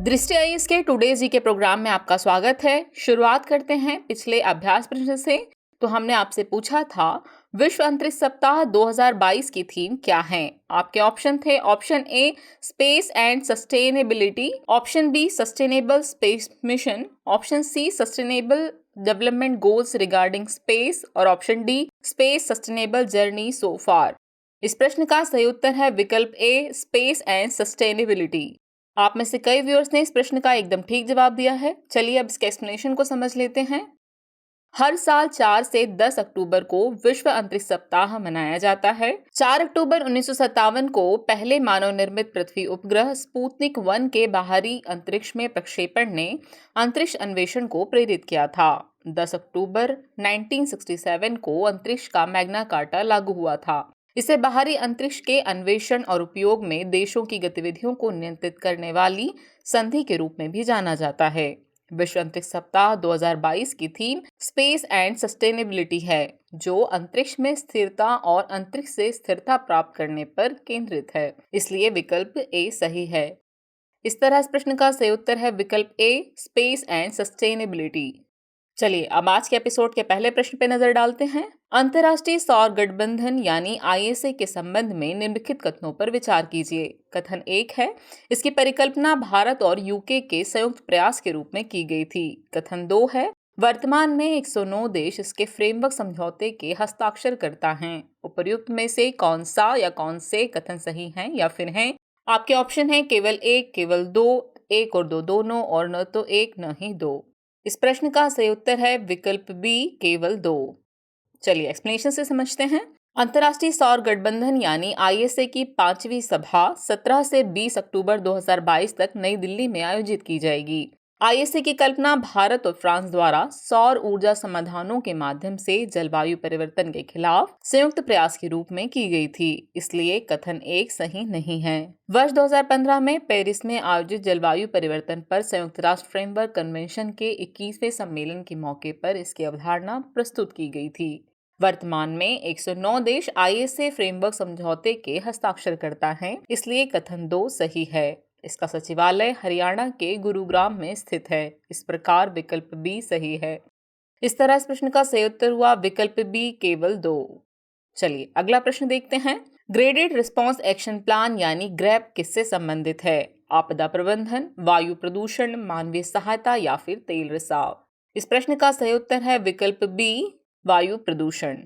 दृष्टि आईएएस के टुडे जी के प्रोग्राम में आपका स्वागत है। शुरुआत करते हैं पिछले अभ्यास प्रश्न से। तो हमने आपसे पूछा था विश्व अंतरिक्ष सप्ताह 2022 की थीम क्या है। आपके ऑप्शन थे option A space and sustainability, option B sustainable space mission, option C sustainable development goals regarding space और option D space sustainable journey so far. इस प्रश्न का सही उत्तर है विकल्प ए स्पेस एंड सस्टेनेबिलिटी। आप में से कई व्यूअर्स ने इस प्रश्न का एकदम ठीक जवाब दिया है। चलिए अब इसके एक्सप्लेनेशन को समझ लेते हैं। हर साल 4 से 10 अक्टूबर को विश्व अंतरिक्ष सप्ताह मनाया जाता है। 4 अक्टूबर 1957 को पहले मानव निर्मित पृथ्वी उपग्रह स्पुतनिक 1 के बाहरी अंतरिक्ष में प्रक्षेपण ने अंतरिक्ष अन्वेषण को प्रेरित किया था। 10 अक्टूबर 1967 को अंतरिक्ष का मैग्ना कार्टा लागू हुआ था। इसे बाहरी अंतरिक्ष के अन्वेषण और उपयोग में देशों की गतिविधियों को नियंत्रित करने वाली संधि के रूप में भी जाना जाता है। विश्व अंतरिक्ष सप्ताह 2022 की थीम स्पेस एंड सस्टेनेबिलिटी है, जो अंतरिक्ष में स्थिरता और अंतरिक्ष से स्थिरता प्राप्त करने पर केंद्रित है। इसलिए विकल्प ए सही है। इस तरह इस प्रश्न का सही उत्तर है विकल्प ए स्पेस एंड सस्टेनेबिलिटी। चलिए अब आज के एपिसोड के पहले प्रश्न पे नजर डालते हैं। अंतर्राष्ट्रीय सौर गठबंधन यानी आईएसए के संबंध में निम्नलिखित कथनों पर विचार कीजिए। कथन 1 है इसकी परिकल्पना भारत और यूके के संयुक्त प्रयास के रूप में की गई थी। कथन 2 है वर्तमान में 109 देश इसके फ्रेमवर्क समझौते के हस्ताक्षर करता हैं। उपर्युक्त में से कौन सा या कौन से कथन सही हैं या फिर हैं? आपके ऑप्शन है केवल एक, केवल दो, एक और दो दोनों, और न तो एक न ही दो। इस प्रश्न का सही उत्तर है विकल्प बी केवल 2। चलिए एक्सप्लेनेशन से समझते हैं। अंतर्राष्ट्रीय सौर गठबंधन यानी आईएसए की 5वीं सभा 17 से 20 अक्टूबर 2022 तक नई दिल्ली में आयोजित की जाएगी। आईएसए की कल्पना भारत और फ्रांस द्वारा सौर ऊर्जा समाधानों के माध्यम से जलवायु परिवर्तन के खिलाफ संयुक्त प्रयास के रूप में की गई थी। इसलिए कथन 1 सही नहीं है। वर्ष 2015 में पेरिस में आयोजित जलवायु परिवर्तन पर संयुक्त राष्ट्र फ्रेमवर्क कन्वेंशन के 21वें सम्मेलन के मौके पर इसकी अवधारणा प्रस्तुत की गई थी। वर्तमान में 109 देश आईएसए फ्रेमवर्क समझौते के हस्ताक्षर करता है, इसलिए कथन 2 सही है। इसका सचिवालय हरियाणा के गुरुग्राम में स्थित है। इस प्रकार विकल्प बी सही है। इस तरह इस प्रश्न का सही उत्तर हुआ विकल्प बी केवल 2। चलिए अगला प्रश्न देखते हैं। ग्रेडेड रिस्पांस एक्शन प्लान यानी ग्रैप किससे संबंधित है? आपदा प्रबंधन, वायु प्रदूषण, मानवीय सहायता या फिर तेल रिसाव? इस प्रश्न का सही उत्तर है विकल्प बी वायु प्रदूषण।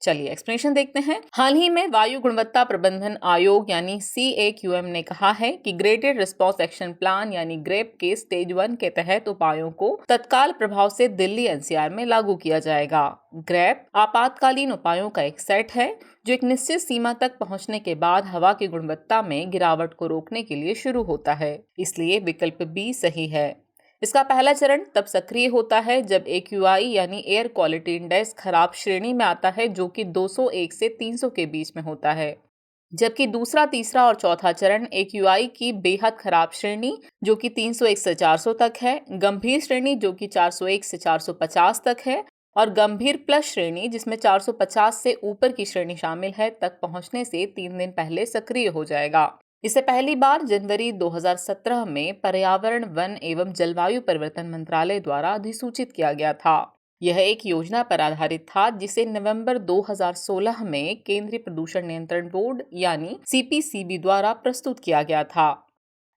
चलिए एक्सप्लेनेशन देखते हैं। हाल ही में वायु गुणवत्ता प्रबंधन आयोग यानी CAQM ने कहा है कि ग्रेडेड रिस्पांस एक्शन प्लान यानी ग्रेप के स्टेज 1 के तहत उपायों को तत्काल प्रभाव से दिल्ली NCR में लागू किया जाएगा। ग्रेप आपातकालीन उपायों का एक सेट है जो एक निश्चित सीमा तक पहुंचने के बाद हवा की गुणवत्ता में गिरावट को रोकने के लिए शुरू होता है। इसलिए विकल्प बी सही है। इसका पहला चरण तब सक्रिय होता है जब AQI यानी एयर क्वालिटी इंडेक्स खराब श्रेणी में आता है, जो कि 201 से 300 के बीच में होता है। जबकि दूसरा, तीसरा और चौथा चरण AQI की बेहद खराब श्रेणी जो कि 301 से 400 तक है, गंभीर श्रेणी जो कि 401 से 450 तक है और गंभीर प्लस श्रेणी जिसमें 450 से ऊपर की श्रेणी शामिल है तक पहुंचने से 3 दिन पहले सक्रिय हो जाएगा। इसे पहली बार जनवरी 2017 में पर्यावरण, वन एवं जलवायु परिवर्तन मंत्रालय द्वारा अधिसूचित किया गया था। यह एक योजना पर आधारित था जिसे नवंबर 2016 में केंद्रीय प्रदूषण नियंत्रण बोर्ड यानी CPCB द्वारा प्रस्तुत किया गया था।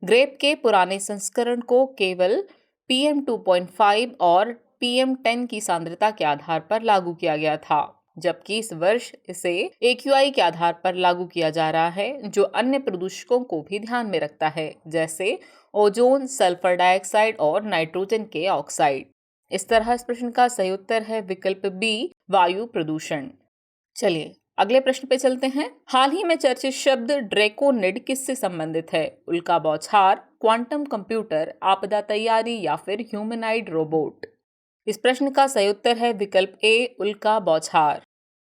ग्रेप के पुराने संस्करण को केवल PM 2.5 और PM 10 की सांद्रता के आधार पर लागू किया गया था, जबकि इस वर्ष इसे AQI के आधार पर लागू किया जा रहा है, जो अन्य प्रदूषकों को भी ध्यान में रखता है, जैसे ओजोन, सल्फर डाइऑक्साइड और नाइट्रोजन के ऑक्साइड। इस तरह इस प्रश्न का सही उत्तर है विकल्प बी वायु प्रदूषण। चलिए अगले प्रश्न पे चलते हैं। हाल ही में चर्चित शब्द ड्रैकोनिड किससे संबंधित है? उल्का बौछार, क्वांटम कंप्यूटर, आपदा तैयारी या फिर ह्यूमनाइड रोबोट? इस प्रश्न का सही उत्तर है विकल्प ए उल्का बौछार।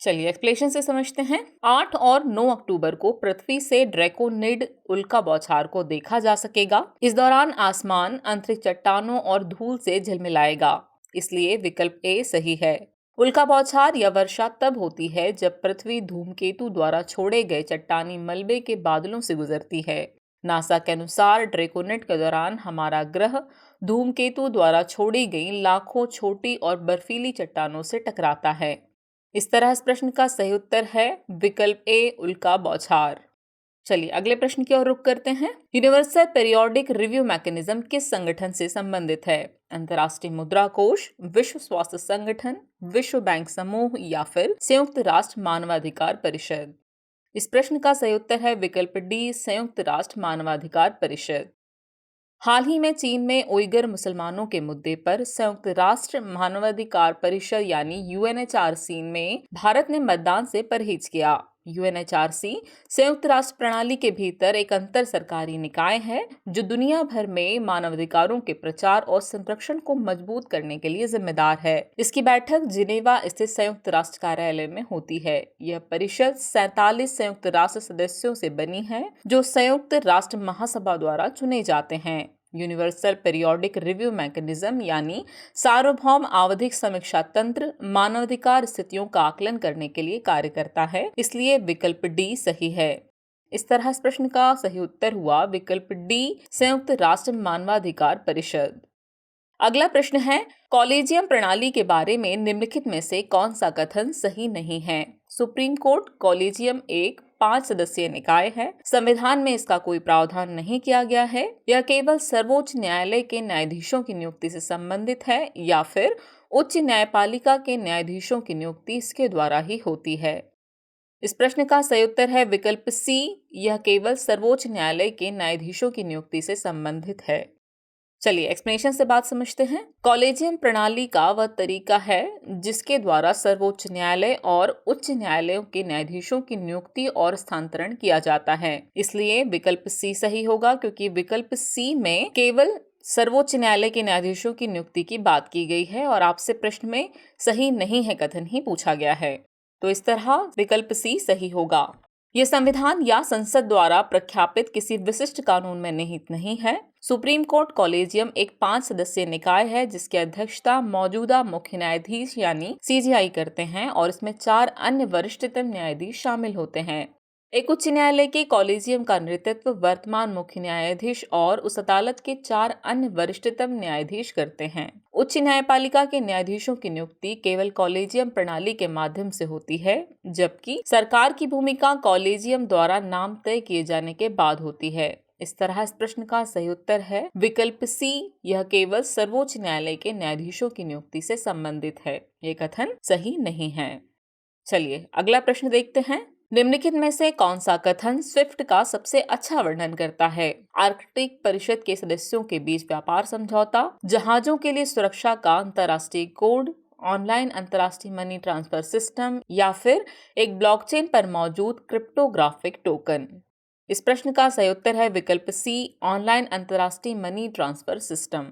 चलिए एक्सप्लेनेशन से समझते हैं। 8 और 9 अक्टूबर को पृथ्वी से ड्रैकोनिड उल्का बौछार को देखा जा सकेगा। इस दौरान आसमान अंतरिक्ष चट्टानों और धूल से झिलमिलाएगा, इसलिए विकल्प ए सही है। उल्का बौछार या वर्षा तब होती है जब पृथ्वी धूमकेतु द्वारा छोड़े गए चट्टानी मलबे के बादलों से गुजरती है। नासा के अनुसार ड्रैकोनेट के दौरान हमारा ग्रह धूमकेतु द्वारा छोड़ी गई लाखों छोटी और बर्फीली चट्टानों से टकराता है। इस तरह इस प्रश्न का सही उत्तर है विकल्प ए, उल्का बौछार। चलिए अगले प्रश्न की ओर रुख करते हैं। यूनिवर्सल पीरियोडिक रिव्यू मैकेनिज्म किस संगठन से संबंधित है? अंतर्राष्ट्रीय मुद्रा कोष, विश्व स्वास्थ्य संगठन, विश्व बैंक समूह या फिर संयुक्त राष्ट्र मानवाधिकार परिषद। इस प्रश्न का सही उत्तर है विकल्प डी, संयुक्त राष्ट्र मानवाधिकार परिषद। हाल ही में चीन में उइगर मुसलमानों के मुद्दे पर संयुक्त राष्ट्र मानवाधिकार परिषद यानी यूएनएचआरसी में भारत ने मतदान से परहेज किया। यूएनएचआरसी संयुक्त राष्ट्र प्रणाली के भीतर एक अंतर सरकारी निकाय है जो दुनिया भर में मानवाधिकारों के प्रचार और संरक्षण को मजबूत करने के लिए जिम्मेदार है। इसकी बैठक जिनेवा स्थित संयुक्त राष्ट्र कार्यालय में होती है। यह परिषद 47 संयुक्त राष्ट्र सदस्यों से बनी है जो संयुक्त राष्ट्र महासभा द्वारा चुने जाते हैं। यूनिवर्सल पीरियोडिक रिव्यू मैकेनिज्म यानी सार्वभौम आवधिक समीक्षा तंत्र मानवाधिकार स्थितियों का आकलन करने के लिए कार्य करता है, इसलिए विकल्प डी सही है। इस तरह इस प्रश्न का सही उत्तर हुआ विकल्प डी, संयुक्त राष्ट्र मानवाधिकार परिषद। अगला प्रश्न है, कॉलेजियम प्रणाली के बारे में निम्नलिखित में से कौन सा कथन सही नहीं है? सुप्रीम कोर्ट कॉलेजियम एक 5 सदस्यीय निकाय है। संविधान में इसका कोई प्रावधान नहीं किया गया है। यह केवल सर्वोच्च न्यायालय के न्यायाधीशों की नियुक्ति से संबंधित है या फिर उच्च न्यायपालिका के न्यायाधीशों की नियुक्ति इसके द्वारा ही होती है। इस प्रश्न का सही उत्तर है विकल्प सी, यह केवल सर्वोच्च न्यायालय के न्यायाधीशों की नियुक्ति से संबंधित है। चलिए एक्सप्लेनेशन से बात समझते हैं। कॉलेजियम प्रणाली का वह तरीका है जिसके द्वारा सर्वोच्च न्यायालय और उच्च न्यायालयों के न्यायाधीशों की नियुक्ति और स्थानांतरण किया जाता है, इसलिए विकल्प सी सही होगा क्योंकि विकल्प सी में केवल सर्वोच्च न्यायालय के न्यायाधीशों की नियुक्ति की बात की गई है और आपसे प्रश्न में सही नहीं है कथन ही पूछा गया है, तो इस तरह विकल्प सी सही होगा। यह संविधान या संसद द्वारा प्रख्यापित किसी विशिष्ट कानून में निहित नहीं है। सुप्रीम कोर्ट कॉलेजियम एक 5 सदस्यीय निकाय है जिसकी अध्यक्षता मौजूदा मुख्य न्यायाधीश यानी सीजेआई करते हैं और इसमें 4 अन्य वरिष्ठतम न्यायाधीश शामिल होते हैं। एक उच्च न्यायालय के कॉलेजियम का नेतृत्व वर्तमान मुख्य न्यायाधीश और उस अदालत के 4 अन्य वरिष्ठतम न्यायाधीश करते हैं। उच्च न्यायपालिका के न्यायाधीशों की नियुक्ति केवल कॉलेजियम प्रणाली के माध्यम से होती है, जबकि सरकार की भूमिका कॉलेजियम द्वारा नाम तय किए जाने के बाद होती है। इस तरह इस प्रश्न का सही उत्तर है विकल्प सी, यह केवल सर्वोच्च न्यायालय के न्यायाधीशों की नियुक्ति से संबंधित है। ये कथन सही नहीं है। चलिए अगला प्रश्न देखते हैं। निम्नलिखित में से कौन सा कथन स्विफ्ट का सबसे अच्छा वर्णन करता है? आर्कटिक परिषद के सदस्यों के बीच व्यापार समझौता, जहाजों के लिए सुरक्षा का अंतर्राष्ट्रीय कोड, ऑनलाइन अंतर्राष्ट्रीय मनी ट्रांसफर सिस्टम या फिर एक ब्लॉकचेन पर मौजूद क्रिप्टोग्राफिक टोकन। इस प्रश्न का सही उत्तर है विकल्प सी, ऑनलाइन अंतर्राष्ट्रीय मनी ट्रांसफर सिस्टम।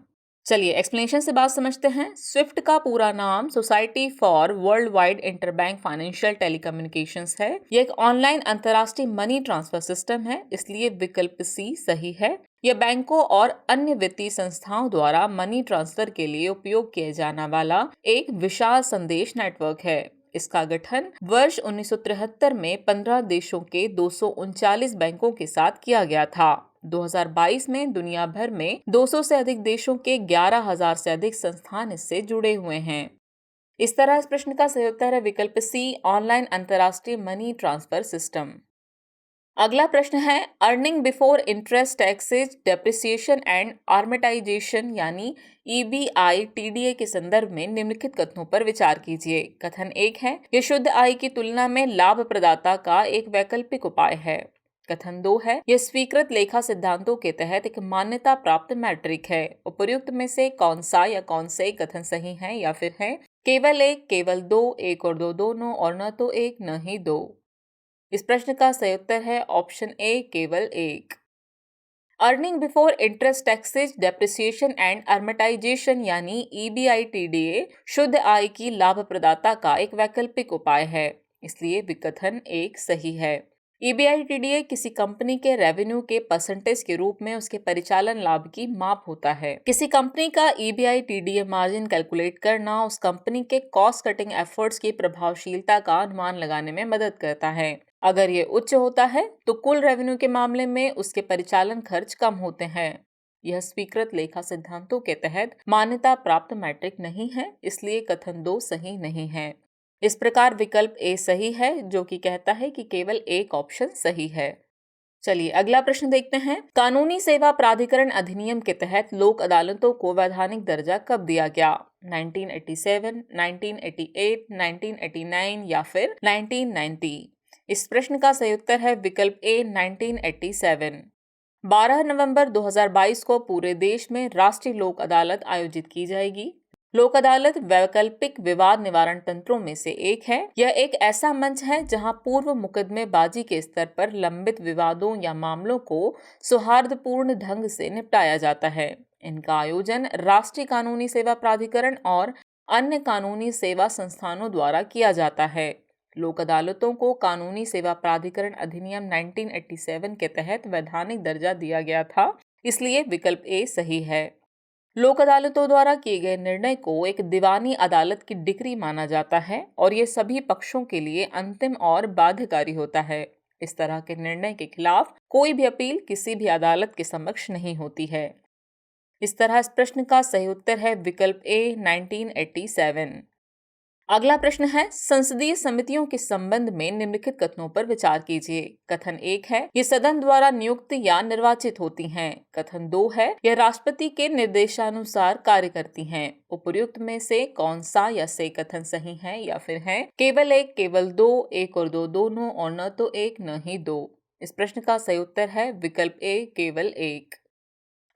चलिए एक्सप्लेनेशन से बात समझते हैं। स्विफ्ट का पूरा नाम society for world wide interbank financial telecommunications है। यह एक ऑनलाइन अंतर्राष्ट्रीय मनी ट्रांसफर सिस्टम है, इसलिए विकल्प सी सही है। यह बैंकों और अन्य वित्तीय संस्थाओं द्वारा मनी ट्रांसफर के लिए उपयोग किया जाने वाला एक विशाल संदेश नेटवर्क है। इसका गठन वर्ष 1973 में 15 देशों के 239 बैंकों के साथ किया गया था। 2022 में दुनिया भर में 200 से अधिक देशों के 11,000 से अधिक संस्थान इससे जुड़े हुए हैं। इस तरह इस प्रश्न का सही उत्तर है विकल्प सी, ऑनलाइन अंतर्राष्ट्रीय मनी ट्रांसफर सिस्टम। अगला प्रश्न है, earning before interest taxes depreciation and amortization यानी EBITDA के संदर्भ में निम्नलिखित कथनों पर विचार कीजिए। कथन 1 है, यह शुद्ध आय की तुलना में लाभ प्रदाता का एक वैकल्पिक उपाय है। कथन 2 है, यह स्वीकृत लेखा सिद्धांतों के तहत एक मान्यता प्राप्त मैट्रिक है। उपर्युक्त में से कौन सा या कौन से कथन सही है या फिर है केवल एक, केवल दो, एक और दो दोनों और न तो एक न ही दो। इस प्रश्न का सही उत्तर है ऑप्शन ए, केवल एक। Earning before interest taxes depreciation and amortisation यानी EBITDA शुद्ध आय की लाभ प्रदाता का एक वैकल्पिक उपाय है, इसलिए कथन 1 सही है। EBITDA किसी कंपनी के रेवेन्यू के परसेंटेज के रूप में उसके परिचालन लाभ की माप होता है। किसी कंपनी का EBITDA मार्जिन कैलकुलेट करना उस कंपनी के कॉस्ट कटिंग एफर्ट्स की प्रभावशीलता का अनुमान लगाने में मदद करता है। अगर ये उच्च होता है तो कुल रेवेन्यू के मामले में उसके परिचालन खर्च कम होते हैं। यह स्वीकृत लेखा सिद्धांतों के तहत मान्यता प्राप्त मैट्रिक नहीं है, इसलिए कथन 2 सही नहीं है। इस प्रकार विकल्प ए सही है, जो कि कहता है कि केवल एक ऑप्शन सही है। चलिए अगला प्रश्न देखते हैं। कानूनी सेवा प्राधिकरण अधिनियम के तहत लोक अदालतों को वैधानिक दर्जा कब दिया गया? 1987, 1988, 1989 या फिर 1990? इस प्रश्न का सही उत्तर है विकल्प ए 1987। 12 नवंबर 2022 को पूरे देश में राष्ट्रीय लोक अदालत आयोजित की जाएगी। लोक अदालत वैकल्पिक विवाद निवारण तंत्रों में से एक है। यह एक ऐसा मंच है जहां पूर्व मुकदमेबाजी के स्तर पर लंबित विवादों या मामलों को सौहार्दपूर्ण ढंग से निपटाया जाता है। इनका आयोजन राष्ट्रीय कानूनी सेवा प्राधिकरण और अन्य कानूनी सेवा संस्थानों द्वारा किया जाता है। लोक अदालतों को कानूनी सेवा प्राधिकरण अधिनियम 1987 के तहत वैधानिक दर्जा दिया गया था, इसलिए विकल्प ए सही है। लोक अदालतों द्वारा किए गए निर्णय को एक दीवानी अदालत की डिक्री माना जाता है और ये सभी पक्षों के लिए अंतिम और बाध्यकारी होता है। इस तरह के निर्णय के खिलाफ कोई भी अपील किसी भी अदालत के समक्ष नहीं होती है। इस तरह इस प्रश्न का सही उत्तर है विकल्प ए 1987। अगला प्रश्न है, संसदीय समितियों के संबंध में निम्नलिखित कथनों पर विचार कीजिए। कथन 1 है, ये सदन द्वारा नियुक्त या निर्वाचित होती हैं। कथन 2 है, यह राष्ट्रपति के निर्देशानुसार कार्य करती हैं। उपर्युक्त में से कौन सा या से कथन सही है या फिर है केवल एक, केवल दो, एक और दो दोनों, और न तो एक न ही दो? इस प्रश्न का सही उत्तर है विकल्प ए केवल एक।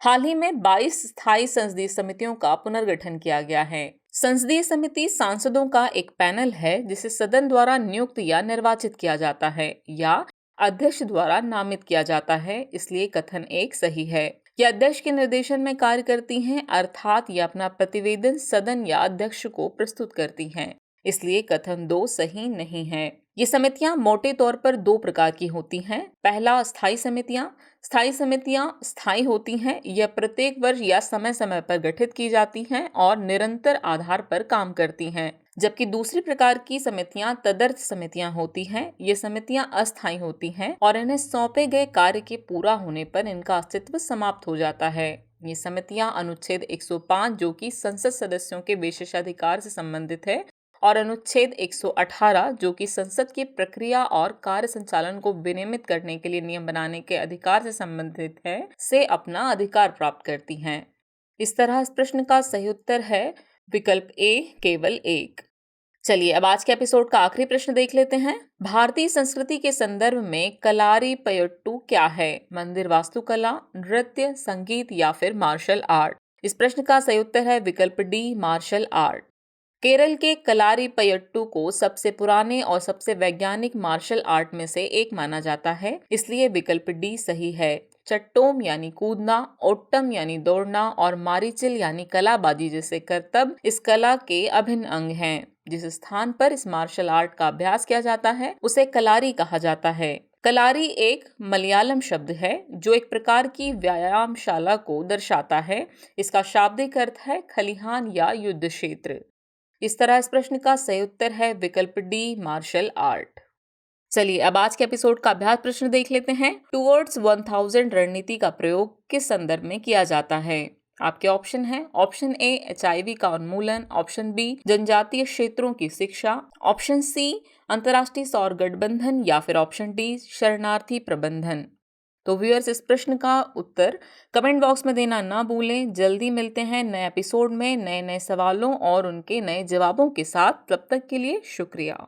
हाल ही में 22 स्थायी संसदीय समितियों का पुनर्गठन किया गया है। संसदीय समिति सांसदों का एक पैनल है जिसे सदन द्वारा नियुक्त या निर्वाचित किया जाता है या अध्यक्ष द्वारा नामित किया जाता है, इसलिए कथन 1 सही है। ये अध्यक्ष के निर्देशन में कार्य करती हैं, अर्थात ये अपना प्रतिवेदन सदन या अध्यक्ष को प्रस्तुत करती हैं, इसलिए कथन 2 सही नहीं है। ये समितियां मोटे तौर पर 2 प्रकार की होती हैं। पहला, स्थायी समितियां। स्थायी समितियां स्थायी होती हैं, यह प्रत्येक वर्ष या समय समय पर गठित की जाती हैं और निरंतर आधार पर काम करती हैं। जबकि दूसरी प्रकार की समितियां तदर्थ समितियां होती हैं। ये समितियां अस्थायी होती हैं और इन्हें सौंपे गए कार्य के पूरा होने पर इनका अस्तित्व समाप्त हो जाता है। ये समितियां अनुच्छेद 105 जो कि संसद सदस्यों के विशेषाधिकार से संबंधित है और अनुच्छेद 118 जो कि संसद की प्रक्रिया और कार्य संचालन को विनियमित करने के लिए नियम बनाने के अधिकार से संबंधित है, से अपना अधिकार प्राप्त करती हैं। इस तरह इस प्रश्न का सही उत्तर है विकल्प ए केवल एक। चलिए अब आज के एपिसोड का आखिरी प्रश्न देख लेते हैं। भारतीय संस्कृति के संदर्भ में कलारीपयट्टू क्या है? मंदिर वास्तुकला, नृत्य, संगीत या फिर मार्शल आर्ट? इस प्रश्न का सही उत्तर है विकल्प डी मार्शल आर्ट। केरल के कलारीपयट्टू को सबसे पुराने और सबसे वैज्ञानिक मार्शल आर्ट में से एक माना जाता है, इसलिए विकल्प डी सही है। चट्टोम यानी कूदना, ओट्टम यानी दौड़ना और मारीचिल यानी कलाबाजी जैसे करतब इस कला के अभिन्न अंग हैं। जिस स्थान पर इस मार्शल आर्ट का अभ्यास किया जाता है उसे कलारी कहा जाता है। कलारी एक मलयालम शब्द है जो एक प्रकार की व्यायामशाला को दर्शाता है। इसका शाब्दिक अर्थ है खलिहान या युद्ध क्षेत्र। इस तरह इस प्रश्न का सही उत्तर है विकल्प डी मार्शल आर्ट। चलिए अब आज के एपिसोड का अभ्यास प्रश्न देख लेते हैं। टुवर्ड्स 1000 रणनीति का प्रयोग किस संदर्भ में किया जाता है? आपके ऑप्शन है, ऑप्शन ए HIV का उन्मूलन, ऑप्शन बी जनजातीय क्षेत्रों की शिक्षा, ऑप्शन सी अंतर्राष्ट्रीय सौर गठबंधन या फिर ऑप्शन डी शरणार्थी प्रबंधन। तो व्यूअर्स इस प्रश्न का उत्तर कमेंट बॉक्स में देना ना भूलें। जल्दी मिलते हैं नए एपिसोड में नए नए सवालों और उनके नए जवाबों के साथ। तब तक के लिए शुक्रिया।